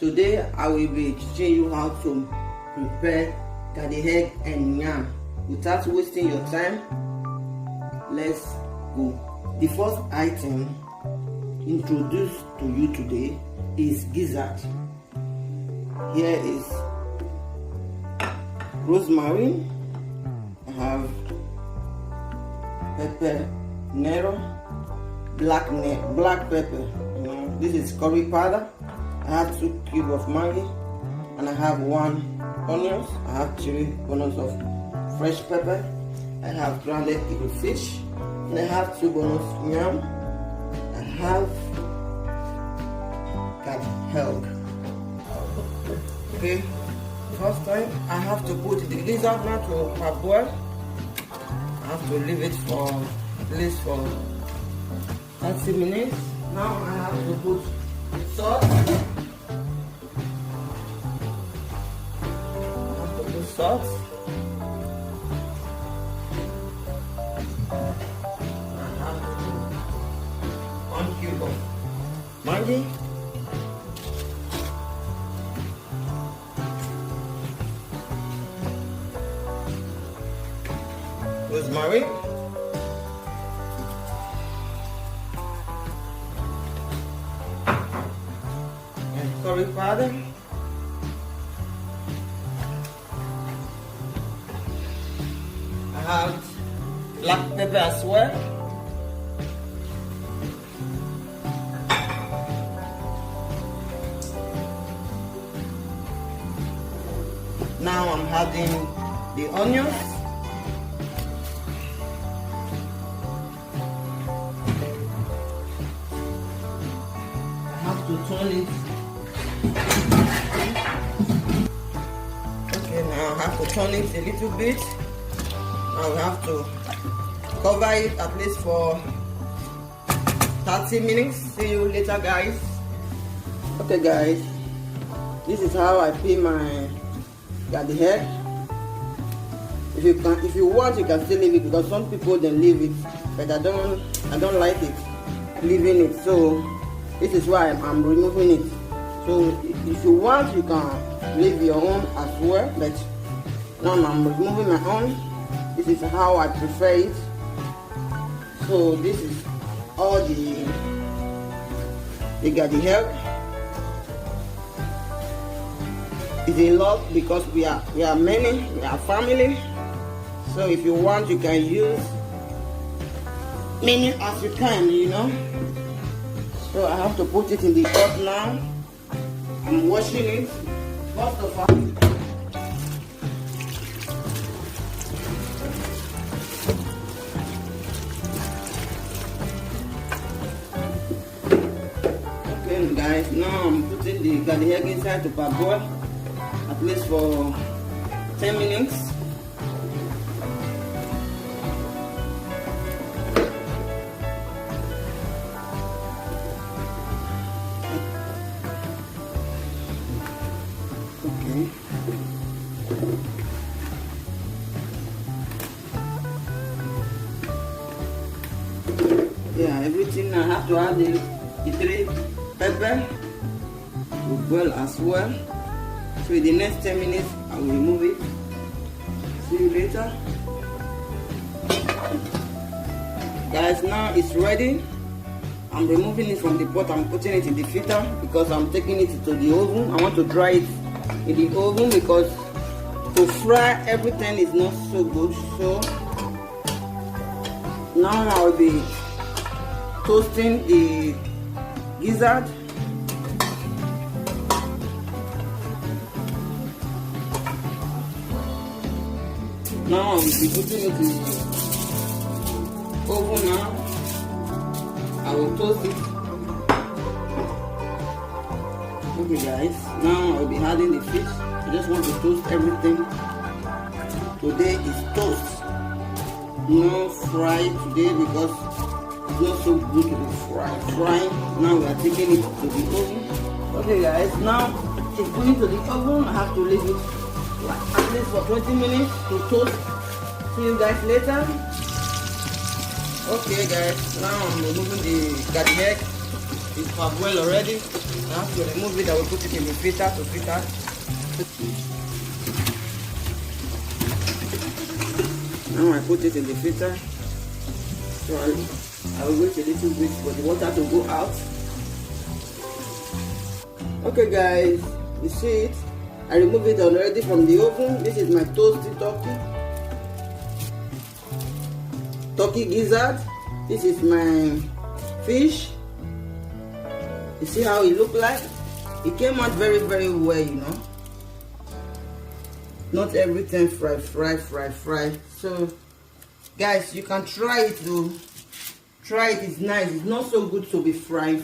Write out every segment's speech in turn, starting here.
Today I will be teaching you how to prepare garden egg and yam without wasting your time. Let's go. The first item introduced to you today is gizzard. Here is rosemary. I have pepper nero, black pepper. This is curry powder. I have 2 cubes of Maggi, and I have 1 onion. I have 3 bonus of fresh pepper. I have grounded eagle fish, and I have 2 bonus yam. I have garlic. Okay, first time I have to put the gizzard now to parboil. I have to leave it for at least for 30 minutes. Now I have to put salt. Salt. I have 1 cube of Maggi. Rosemary. And curry powder. I have black pepper as well. Now I'm adding the onions. I have to turn it. Okay, now I have to turn it a little bit. Now we have to cover it at least for 30 minutes. See you later, guys. Okay, guys, this is how I peel my garden egg. If you want, you can still leave it, because some people then leave it, but I don't like it leaving it. So this is why I'm removing it. So if you want, you can leave your own as well, but now I'm removing my own. This is how I prefer it. So this is all the garden egg. It's a lot because we are many, we are family. So if you want, you can use many as you can, you know. So I have to put it in the pot now. I'm washing it. First of all, guys, now I'm putting the garden egg inside to parboil at least for 10 minutes. Okay. Yeah, everything I have to add the 3 pepper will boil as well. So in the next 10 minutes I will remove it. See you later. Guys, now it's ready. I'm removing it from the pot. I'm putting it in the filter because I'm taking it to the oven. I want to dry it in the oven because to fry everything is not so good. So now I will be toasting the gizzard. Now I will be putting it in the oven now. I will toast it. Okay guys, now I will be adding the fish. I just want to toast everything. Today is toast, no fry today because it's not so good to be frying. Now we are taking it to the oven. Okay guys, now it's going to the oven. I have to leave it at least for 20 minutes to toast. See you guys later. Okay guys, now I'm removing the garden egg. It's parboiled already. I have to remove it. I will put it in the filter to filter. Now I put it in the filter. So I will wait a little bit for the water to go out. Okay guys, you see it? I removed it already from the oven. This is my toasted turkey gizzard. This is my fish. You see how it looked like? It came out very well, you know. Not everything fry. So guys, you can try it though. Try it, it's nice. It's not so good to be frying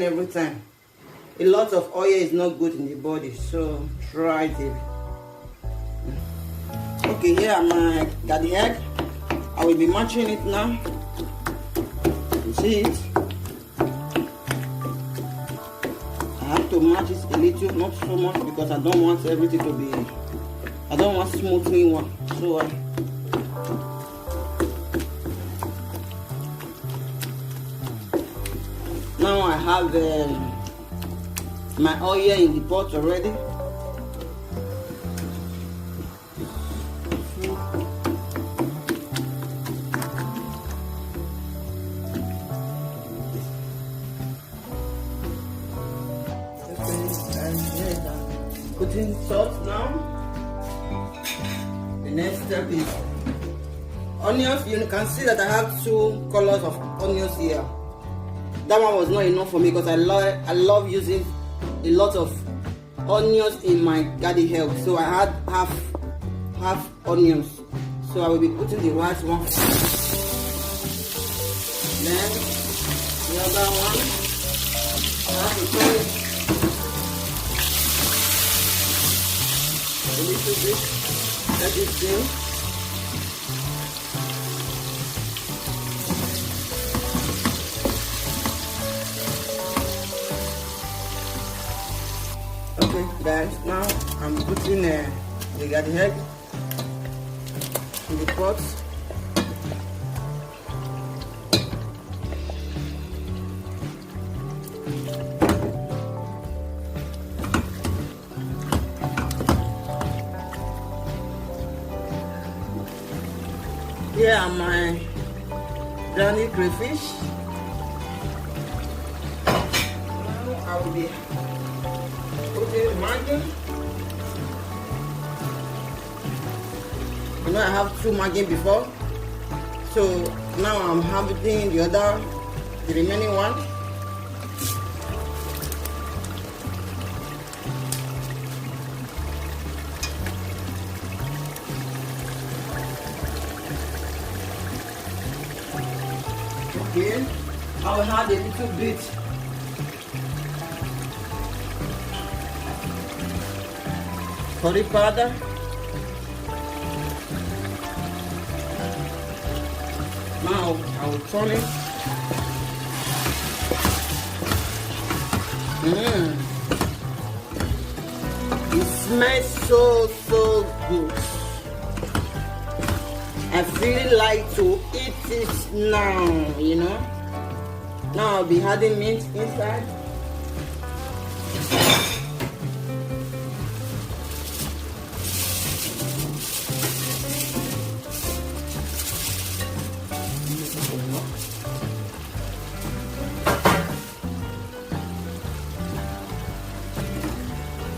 every time. A lot of oil is not good in the body, so try it. Okay, here I got the egg. I will be matching it now. You see it? I have to match it a little, not so much, because I don't want everything to be, I don't want smoothing one. So now I have my oil in the pot already. Putting salt now. The next step is onions. You can see that I have two colors of onions here. That one was not enough for me because I love using a lot of onions in my garden herb. So I had half onions. So I will be putting the white one. Then the other one. I have to turn it a little bit. Let it go. Okay guys, now I'm putting the garden egg in the pot. Here are my brownie crayfish. Now I will be putting Maggi. You know I have two Maggi before, so now I'm having the remaining one. Okay, I will add a little bit curry powder. Now I will turn it. It smells so good. I feel like to eat it now, you know. Now I'll be adding mint inside.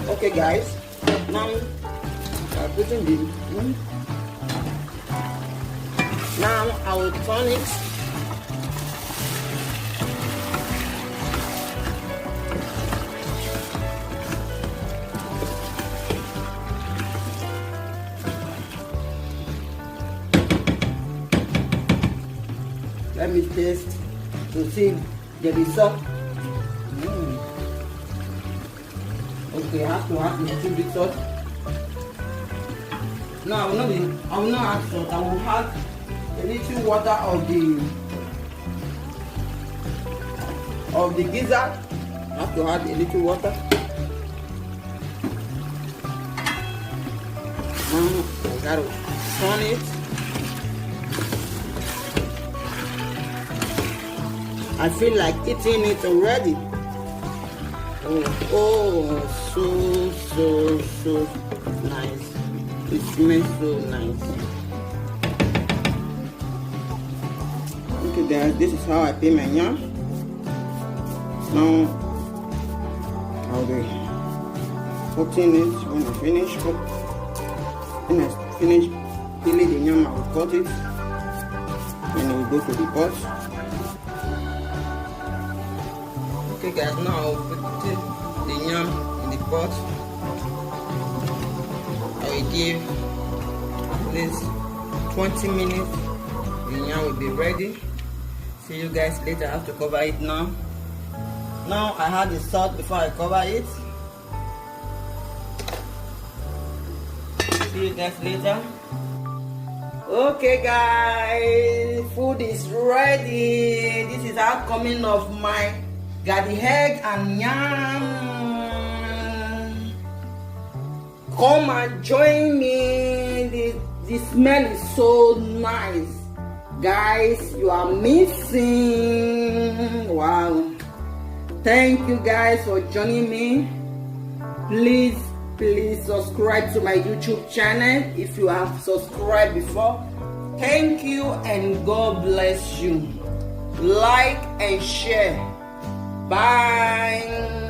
Okay guys, now I'm putting the now I will turn it. Let me taste to see the result. Okay, I have to add a little bit salt. No, I will not add salt. I will add a little water of the gizzard. I have to add a little water. Now I gotta turn it. I feel like eating it already. Oh, so nice. It smells so nice. Okay guys, this is how I pay my yam. Now I'll be cutting it when I finish. When I finish peeling the yam, I will cut it. Then it will go to the pot. Okay guys, now I'll put the yam in the pot. I will give at least 20 minutes. The yam will be ready. See you guys later. I have to cover it now. Now I add the salt before I cover it. See you guys later. Okay guys, food is ready. This is outcoming of my garden egg and yam. Come and join me. The smell is so nice. Guys, you are missing. Wow. Thank you guys for joining me. Please subscribe to my YouTube channel if you have subscribed before. Thank you and God bless you. Like and share. Bye.